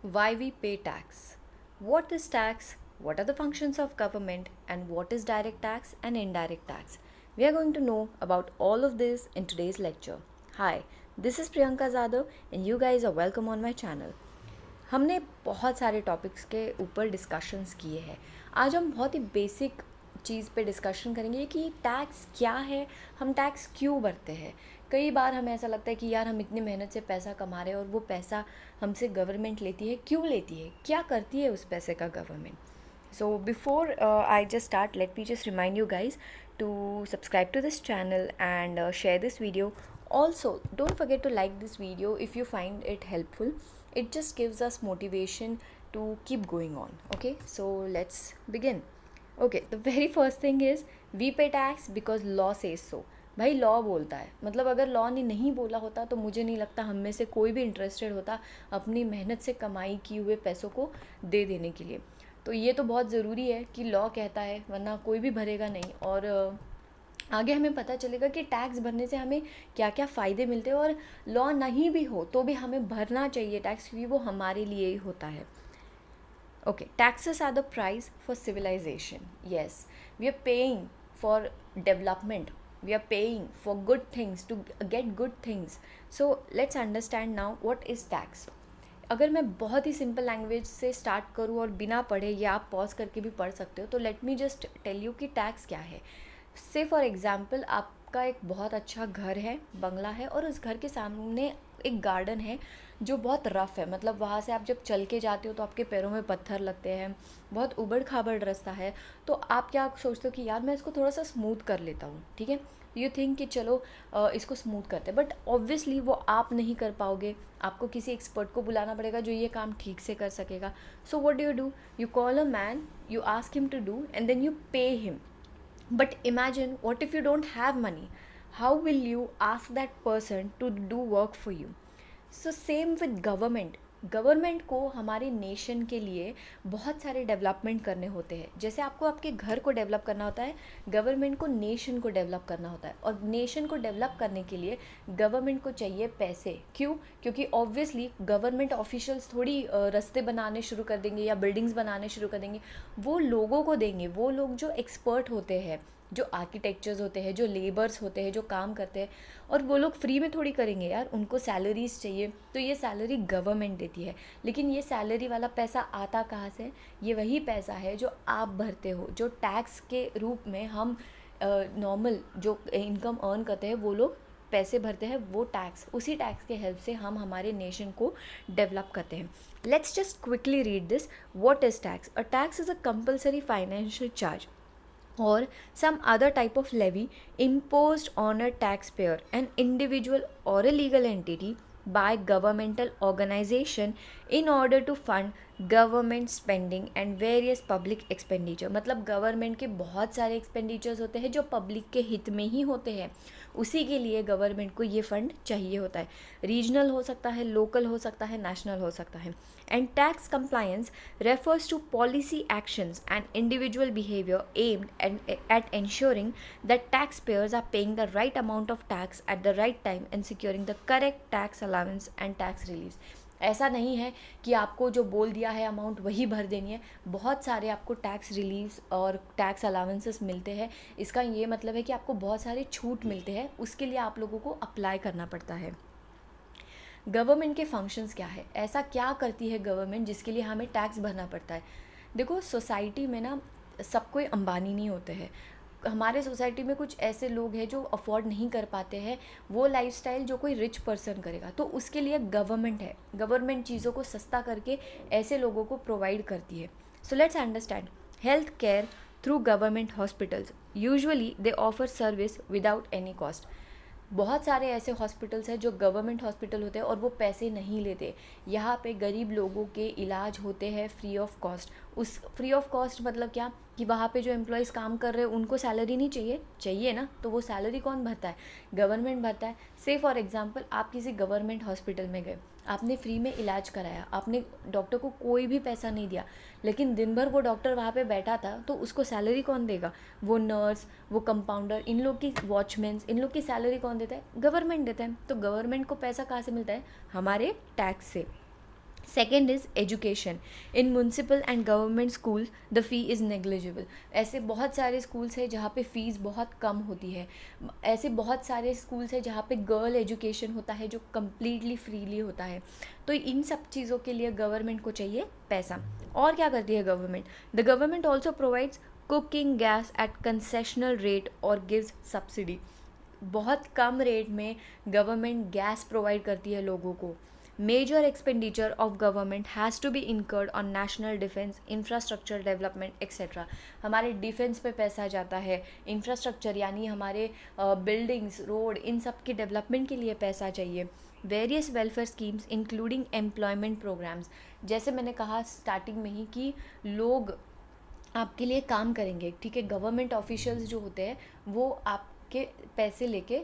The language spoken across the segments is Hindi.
Why we pay tax? What is tax? What are the functions of government? And what is direct tax and indirect tax? We are going to know about all of this in today's lecture. Hi, this is Priyanka Zadav and you guys are welcome on my channel. हमने बहुत सारे टॉपिक्स के ऊपर डिस्कशंस किए हैं. आज हम बहुत ही बेसिक चीज़ पे डिस्कशन करेंगे कि टैक्स क्या है, हम टैक्स क्यों भरते हैं. कई बार हमें ऐसा लगता है कि यार हम इतनी मेहनत से पैसा कमा रहे हैं और वो पैसा हमसे गवर्नमेंट लेती है. क्यों लेती है, क्या करती है उस पैसे का government. So before I just start, let me just remind you guys to subscribe to this channel and share this video. Also, don't forget to like this video if you find it helpful. It just gives us motivation to keep going on. Okay, so let's begin. Okay, the very first thing is we pay tax because law says so. भाई लॉ बोलता है, मतलब अगर लॉ ने नहीं बोला होता तो मुझे नहीं लगता हम में से कोई भी इंटरेस्टेड होता अपनी मेहनत से कमाई किए हुए पैसों को दे देने के लिए. तो ये तो बहुत ज़रूरी है कि लॉ कहता है, वरना कोई भी भरेगा नहीं. और आगे हमें पता चलेगा कि टैक्स भरने से हमें क्या क्या फ़ायदे मिलते हैं. और लॉ नहीं भी हो तो भी हमें भरना चाहिए टैक्स, क्योंकि वो हमारे लिए ही होता है. Okay, taxes are the price for civilisation. Yes, we are paying for development. We are paying for good things to get good things. So let's understand now what is tax. अगर मैं बहुत ही सिंपल लैंग्वेज से स्टार्ट करूँ और बिना पढ़े, या आप पॉज करके भी पढ़ सकते हो, तो let me just tell you कि टैक्स क्या है. से फॉर एग्जांपल आपका एक बहुत अच्छा घर है, बंगला है, और उस घर के सामने एक गार्डन है जो बहुत रफ़ है. मतलब वहाँ से आप जब चल के जाते हो तो आपके पैरों में पत्थर लगते हैं, बहुत उबड़ खाबड़ रास्ता है. तो आप क्या सोचते हो कि यार मैं इसको थोड़ा सा स्मूथ कर लेता हूँ, ठीक है. यू थिंक कि चलो इसको स्मूथ करते हैं, बट ऑब्वियसली वो आप नहीं कर पाओगे. आपको किसी एक्सपर्ट को बुलाना पड़ेगा जो ये काम ठीक से कर सकेगा. So what do, you call a man, you ask him to do and then you pay him. But imagine, what if you don't have money? How will you ask that person to do work for you? So same with government. Government को हमारे नेशन के लिए बहुत सारे डेवलपमेंट करने होते हैं. जैसे आपको आपके घर को डेवलप करना होता है, गवर्नमेंट को नेशन को डेवलप करना होता है. और नेशन को डेवलप करने के लिए गवर्नमेंट को चाहिए पैसे. क्यों? क्योंकि ऑब्वियसली गवर्नमेंट ऑफिशियल्स थोड़ी रास्ते बनाने शुरू कर देंगे या बिल्डिंग्स बनाने शुरू कर देंगे. वो लोगों को देंगे, वो लोग जो एक्सपर्ट होते हैं, जो आर्किटेक्चर्स होते हैं, जो लेबर्स होते हैं, जो काम करते हैं. और वो लोग फ्री में थोड़ी करेंगे यार, उनको सैलरीज चाहिए. तो ये सैलरी गवर्नमेंट देती है. लेकिन ये सैलरी वाला पैसा आता कहाँ से? ये वही पैसा है जो आप भरते हो, जो टैक्स के रूप में हम नॉर्मल जो इनकम अर्न करते हैं वो लोग पैसे भरते हैं. वो टैक्स, उसी टैक्स के हेल्प से हम हमारे नेशन को डेवलप करते हैं. Let's just quickly read this. What is tax? A tax is a compulsory financial charge or some other type of levy imposed on a taxpayer, an individual or a legal entity by governmental organization in order to fund government spending and various public expenditure. मतलब गवर्नमेंट के बहुत सारे एक्सपेंडिचर्स होते हैं जो पब्लिक के हित में ही होते हैं. उसी के लिए गवर्नमेंट को ये फंड चाहिए होता है. रीजनल हो सकता है, लोकल हो सकता है, नेशनल हो सकता है. And tax compliance refers to policy actions and individual behavior aimed at ensuring that taxpayers are paying the right amount of tax at the right time and securing the correct tax allowance and tax release. ऐसा नहीं है कि आपको जो बोल दिया है अमाउंट वही भर देनी है. बहुत सारे आपको टैक्स रिलीव्स और टैक्स अलाउंसेस मिलते हैं. इसका ये मतलब है कि आपको बहुत सारे छूट मिलते हैं, उसके लिए आप लोगों को अप्लाई करना पड़ता है. गवर्नमेंट के फंक्शंस क्या है? ऐसा क्या करती है गवर्नमेंट जिसके लिए हमें टैक्स भरना पड़ता है? देखो, सोसाइटी में ना सब कोई अंबानी नहीं होते हैं. हमारे सोसाइटी में कुछ ऐसे लोग हैं जो अफोर्ड नहीं कर पाते हैं वो लाइफस्टाइल जो कोई रिच पर्सन करेगा. तो उसके लिए गवर्नमेंट है. गवर्नमेंट चीज़ों को सस्ता करके ऐसे लोगों को प्रोवाइड करती है. So let's understand. Health care through government hospitals, usually they offer service without any cost. बहुत सारे ऐसे हॉस्पिटल्स हैं जो गवर्नमेंट हॉस्पिटल होते हैं और वो पैसे नहीं लेते. यहाँ पे गरीब लोगों के इलाज होते हैं फ्री ऑफ कॉस्ट. उस फ्री ऑफ कॉस्ट मतलब क्या कि वहाँ पे जो एम्प्लॉयज़ काम कर रहे हैं उनको सैलरी नहीं चाहिए, चाहिए ना, तो वो सैलरी कौन भरता है? गवर्नमेंट भरता है. से फॉर एग्जांपल आप किसी गवर्नमेंट हॉस्पिटल में गए, आपने फ्री में इलाज कराया, आपने डॉक्टर को कोई भी पैसा नहीं दिया, लेकिन दिन भर वो डॉक्टर वहाँ पे बैठा था, तो उसको सैलरी कौन देगा? वो नर्स, वो कंपाउंडर, इन लोग की वॉचमैन्स, इन लोग की सैलरी कौन देता है? गवर्नमेंट देता है. तो गवर्नमेंट को पैसा कहाँ से मिलता है? हमारे टैक्स से. Second is education. In municipal and government school the fee is negligible. ऐसे बहुत सारे स्कूल्स हैं जहाँ पे फ़ीस बहुत कम होती है। ऐसे बहुत सारे स्कूल्स हैं जहाँ पे गर्ल एजुकेशन होता है जो कम्प्लीटली फ्रीली होता है। तो इन सब चीज़ों के लिए गवर्नमेंट को चाहिए पैसा। और क्या करती है government? The government also provides cooking gas at concessional rate और गिव्स सब्सिडी। बहुत कम रेट में गवर्नमेंट गैस प्रोवाइड करती है लोगों को। Major expenditure of government has to be incurred on national defence, infrastructure development etcetera. हमारे डिफेंस पे पैसा जाता है, इंफ्रास्ट्रक्चर यानी हमारे बिल्डिंग्स, रोड, इन सब के डेवलपमेंट के लिए पैसा चाहिए। Various welfare schemes including employment programmes. जैसे मैंने कहा स्टार्टिंग में ही कि लोग आपके लिए काम करेंगे, ठीक है। गवर्नमेंट ऑफिशियल्स जो होते हैं वो आपके पैसे लेके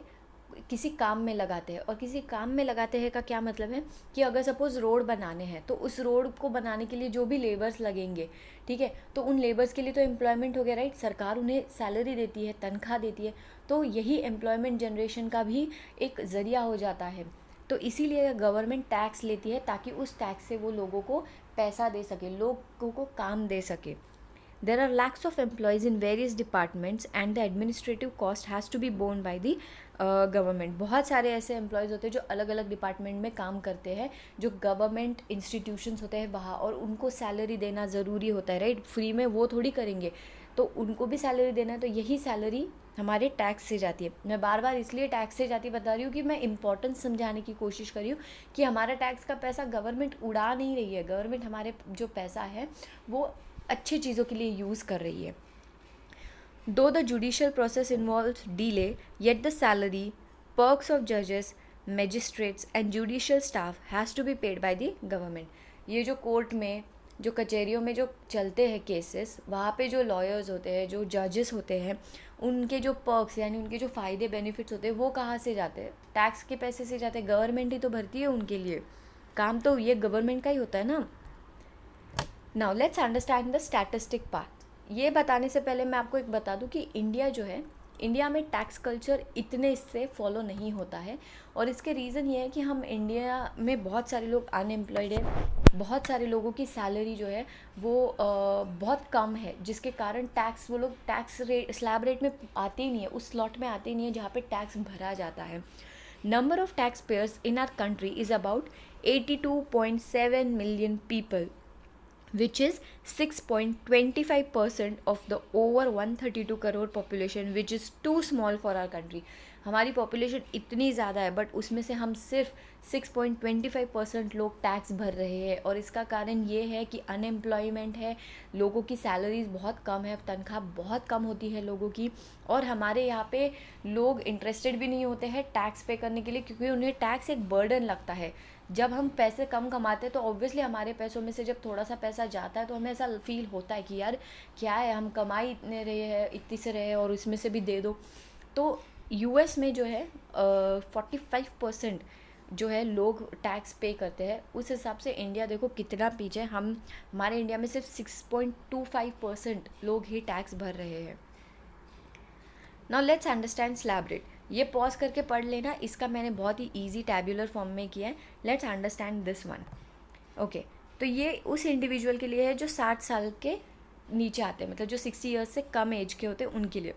किसी काम में लगाते हैं। और किसी काम में लगाते हैं का क्या मतलब है कि अगर सपोज़ रोड बनाने हैं तो उस रोड को बनाने के लिए जो भी लेबर्स लगेंगे, ठीक है, तो उन लेबर्स के लिए तो एम्प्लॉयमेंट हो गया, राइट। सरकार उन्हें सैलरी देती है, तनख्वाह देती है, तो यही एम्प्लॉयमेंट जनरेशन का भी एक ज़रिया हो जाता है। तो इसीलिए गवर्नमेंट टैक्स लेती है ताकि उस टैक्स से वो लोगों को पैसा दे सके, लोगों को काम दे सके। There are lakhs of employees in various departments and the administrative cost has to be borne by the government. बहुत सारे ऐसे एम्प्लॉयज़ होते हैं जो अलग अलग डिपार्टमेंट में काम करते हैं, जो गवर्नमेंट इंस्टीट्यूशंस होते हैं वहाँ, और उनको सैलरी देना ज़रूरी होता है, राइट। फ्री में वो थोड़ी करेंगे, तो उनको भी सैलरी देना है। तो यही सैलरी हमारे टैक्स से जाती है। मैं बार बार इसलिए टैक्स से जाती बता रही हूँ कि मैं इंपॉर्टेंस समझाने की कोशिश कर रही हूँ कि हमारा टैक्स का पैसा गवर्नमेंट उड़ा नहीं रही है। गवर्नमेंट हमारे जो पैसा है वो अच्छी चीज़ों के लिए यूज़ कर रही है। Though the judicial process involves delay, yet the salary, perks of जजेस, magistrates and judicial staff has to be paid by the government. ये जो कोर्ट में, जो कचहरियों में जो चलते हैं केसेस, वहाँ पे जो लॉयर्स होते हैं, जो जजेस होते हैं, उनके जो पर्क्स यानी उनके जो फ़ायदे बेनिफिट्स होते हैं वो कहाँ से जाते हैं? टैक्स के पैसे से जाते हैं। गवर्नमेंट ही तो भरती है उनके लिए, काम तो ये गवर्नमेंट का ही होता है ना। Now let's understand the statistic part. ये बताने से पहले मैं आपको एक बता दूं कि इंडिया जो है, इंडिया में टैक्स कल्चर इतने इससे फॉलो नहीं होता है। और इसके रीज़न ये है कि हम इंडिया में बहुत सारे लोग अनएम्प्लॉयड है, बहुत सारे लोगों की सैलरी जो है वो बहुत कम है, जिसके कारण टैक्स, वो लोग टैक्स रेट, स्लैब रेट में आते ही नहीं है, उस स्लॉट में आते ही नहीं है जहाँ पे टैक्स भरा जाता है। Number of tax payers in our country is about 82.7 million people, which is 6.25% of the over 132 crore population, which is too small for our country। हमारी पॉपुलेशन इतनी ज़्यादा है बट उसमें से हम सिर्फ 6.25% लोग टैक्स भर रहे हैं। और इसका कारण ये है कि अनएम्प्लॉयमेंट है, लोगों की सैलरीज बहुत कम है, तनख्वाह बहुत कम होती है लोगों की। और हमारे यहाँ पे लोग इंटरेस्टेड भी नहीं होते हैं टैक्स पे करने के लिए, क्योंकि उन्हें टैक्स एक बर्डन लगता है। जब हम पैसे कम कमाते हैं तो ऑब्वियसली हमारे पैसों में से जब थोड़ा सा पैसा जाता है तो हमें ऐसा फील होता है कि यार क्या है, हम कमाई इतने रहे हैं, इतनी से रहे और इसमें से भी दे दो। तो यूएस में जो है 45% जो है लोग टैक्स पे करते हैं। उस हिसाब से इंडिया देखो कितना पीछे। हमारे इंडिया में सिर्फ 6.25% लोग ही टैक्स भर रहे हैं। Now let's understand slab rate. ये पॉज करके पढ़ लेना, इसका मैंने बहुत ही ईजी टैब्यूलर फॉर्म में किया है। Let's understand this one. Okay, तो ये उस इंडिविजुअल के लिए है जो 60 साल के नीचे आते हैं, मतलब जो 60 ईयर्स से कम एज के होते हैं उनके लिए।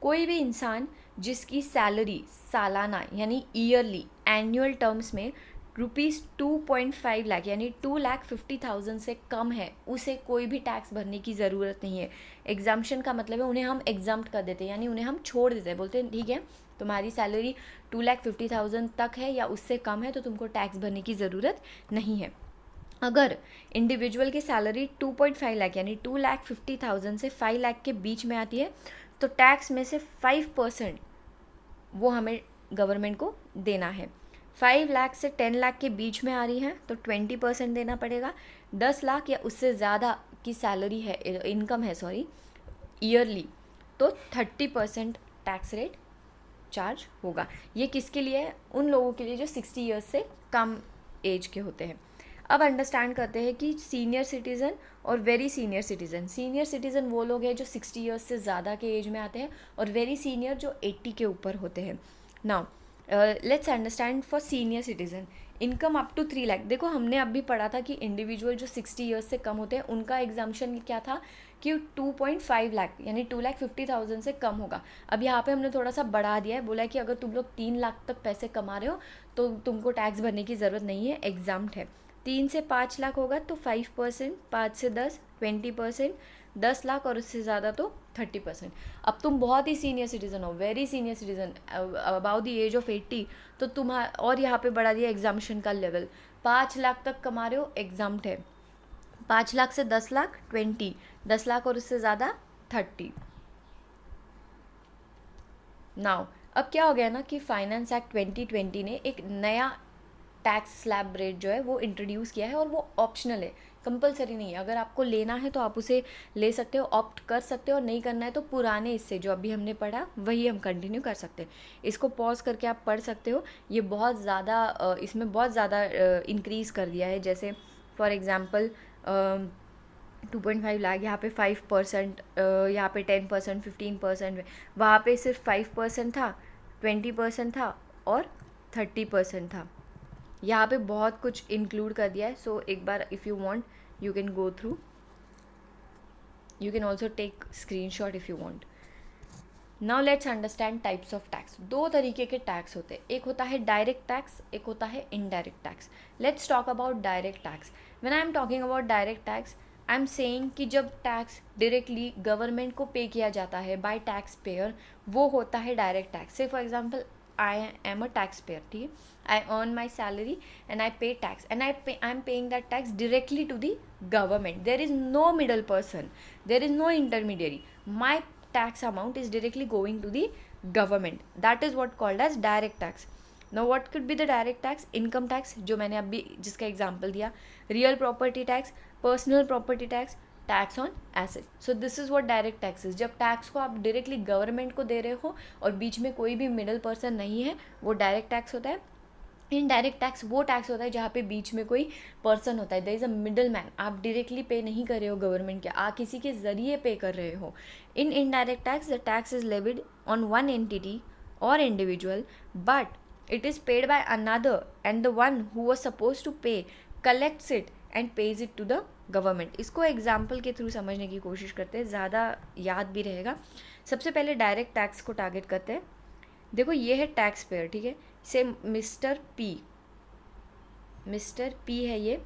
कोई भी इंसान जिसकी सैलरी सालाना यानी ईयरली, एनुअल टर्म्स में ₹2.5 लाख यानी 2,50,000 से कम है, उसे कोई भी टैक्स भरने की ज़रूरत नहीं है। एग्जाम्पशन का मतलब है उन्हें हम एग्जाम्प्ट कर देते हैं, यानी उन्हें हम छोड़ देते हैं, बोलते हैं ठीक है तुम्हारी सैलरी 2,50,000 तक है या उससे कम है तो तुमको टैक्स भरने की ज़रूरत नहीं है। अगर इंडिविजुअल की सैलरी 2.5 लाख यानी 2,50,000 से 5 लाख के बीच में आती है तो टैक्स में से 5% वो हमें गवर्नमेंट को देना है। 5 लाख से 10 लाख के बीच में आ रही है तो 20% देना पड़ेगा। 10 लाख या उससे ज़्यादा की सैलरी है, इनकम है सॉरी, ईयरली, तो 30% टैक्स रेट चार्ज होगा। ये किसके लिए है? उन लोगों के लिए जो 60 ईयर्स से कम एज के होते हैं। अब अंडरस्टैंड करते हैं कि सीनियर सिटीज़न और very senior citizen. Senior citizen वो लोग हैं जो 60 ईयर्स से ज़्यादा के एज में आते हैं और वेरी सीनियर जो 80 के ऊपर होते हैं। Now let's understand for senior citizen. Income up to 3 lakh, देखो हमने अभी पढ़ा था कि इंडिविजुअल जो 60 ईयर्स से कम होते हैं उनका एग्जाम्पशन क्या था कि 2.5 लाख यानी 2,50,000 से कम होगा। अब यहाँ पे हमने थोड़ा सा बढ़ा दिया है, बोला है कि अगर तुम लोग 3 लाख तक पैसे कमा रहे हो तो तुमको टैक्स भरने की ज़रूरत नहीं है, एग्जाम्प्ट है। 3 से 5 लाख होगा तो 5%, 5 से 10 20%, 10 लाख और उससे ज़्यादा तो 30%। अब तुम बहुत ही सीनियर सिटीज़न हो, very senior citizen, above the age of 80, तो तुम और यहाँ पे बढ़ा दिया एग्जाम्पशन का लेवल। 5 लाख तक कमा रहे हो, एग्जाम्प्ट है। 5 लाख से 10 लाख 20, 10 लाख और उससे ज़्यादा 30। नाउ अब क्या हो गया ना कि फाइनेंस एक्ट 2020 ने एक नया टैक्स स्लैब रेट जो है वो इंट्रोड्यूस किया है, और वो ऑप्शनल है, कंपलसरी नहीं है। अगर आपको लेना है तो आप उसे ले सकते हो, ऑप्ट कर सकते हो, और नहीं करना है तो पुराने इससे जो अभी हमने पढ़ा वही हम कंटिन्यू कर सकते हैं। इसको पॉज करके आप पढ़ सकते हो। ये बहुत ज़्यादा इसमें बहुत ज़्यादा इंक्रीज़ कर दिया है। जैसे फॉर एग्ज़ाम्पल 2.5 लाख, यहाँ पे 5%, यहाँ पे 10%, 15%, वहाँ पे सिर्फ 5% था, 20% था और 30% था। यहाँ पे बहुत कुछ इंक्लूड कर दिया है। सो एक बार if you want you can go through, you can also take screenshot if you want. Now let's understand types of tax. दो तरीके के टैक्स होते हैं, एक होता है डायरेक्ट टैक्स, एक होता है indirect tax. Let's talk about direct tax. When I am talking about direct tax, I am saying कि जब टैक्स डायरेक्टली गवर्नमेंट को पे किया जाता है बाय टैक्स पेयर, वो होता है डायरेक्ट टैक्स। से for example I am a taxpayer, ठीक है, I earn my salary and I pay tax, and I'm paying that tax directly to the government. There is no middle person, there is no intermediary. My tax amount is directly going to the government. That is what called as direct tax. Now what could be the direct tax? Income tax, जो मैंने अभी जिसका एग्जाम्पल दिया, real property tax, personal property tax, tax on asset. So this is what direct taxes. जब टैक्स को आप डायरेक्टली गवर्नमेंट को दे रहे हो और बीच में कोई भी मिडल पर्सन नहीं है, वो डायरेक्ट टैक्स होता है। इनडायरेक्ट टैक्स वो टैक्स होता है जहाँ पे बीच में कोई पर्सन होता है, there is a middle man. आप डायरेक्टली पे नहीं कर रहे हो गवर्नमेंट के, आप किसी के ज़रिए पे कर रहे हो। In indirect tax the tax is levied on one entity और individual, but it is paid by another, and the one who was supposed to pay collects it and pays it to the government. इसको एग्जाम्पल के थ्रू समझने की कोशिश करते हैं, ज़्यादा याद भी रहेगा। सबसे पहले डायरेक्ट टैक्स को टारगेट करते हैं। देखो ये है टैक्स पेयर, ठीक है, से मिस्टर पी है ये,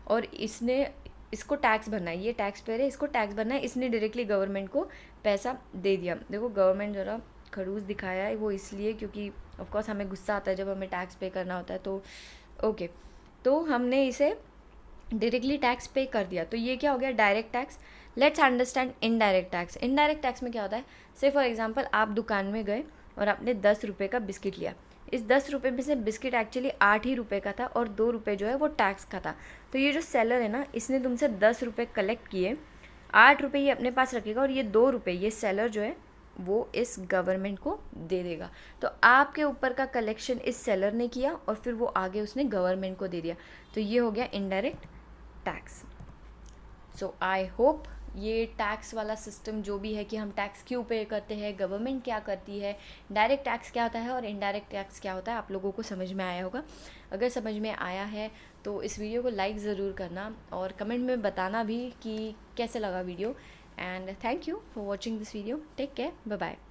और इसको टैक्स भरना है, ये टैक्स पेयर है, इसको टैक्स भरना है, इसने डायरेक्टली गवर्नमेंट को पैसा दे दिया। देखो गवर्नमेंट ज़रा खड़ूस दिखाया है, वो इसलिए क्योंकि ऑफकोर्स हमें गुस्सा आता है जब हमें टैक्स पे करना होता है, तो ओके, तो हमने इसे डायरेक्टली टैक्स पे कर दिया, तो ये क्या हो गया direct tax. Let's understand indirect tax. Indirect tax में क्या होता है, से फॉर एग्जांपल आप दुकान में गए और आपने 10 रुपये का बिस्किट लिया। इस 10 रुपये में से बिस्किट एक्चुअली 8 ही रुपये का था और 2 रुपये जो है वो टैक्स का था। तो ये जो सेलर है ना, इसने तुमसे 10 रुपये कलेक्ट किए, 8 रुपये ये अपने पास रखेगा और ये 2 रुपये ये सेलर जो है वो इस गवर्नमेंट को दे देगा। तो आपके ऊपर का कलेक्शन इस सेलर ने किया और फिर वो आगे उसने गवर्नमेंट को दे दिया, तो ये हो गया indirect tax. So I hope ये टैक्स वाला सिस्टम जो भी है कि हम टैक्स क्यों पे करते हैं, गवर्नमेंट क्या करती है, डायरेक्ट टैक्स क्या होता है और इनडायरेक्ट टैक्स क्या होता है, आप लोगों को समझ में आया होगा। अगर समझ में आया है तो इस वीडियो को लाइक ज़रूर करना और कमेंट में बताना भी कि कैसे लगा video. And thank you for watching this video. Take care. Bye bye.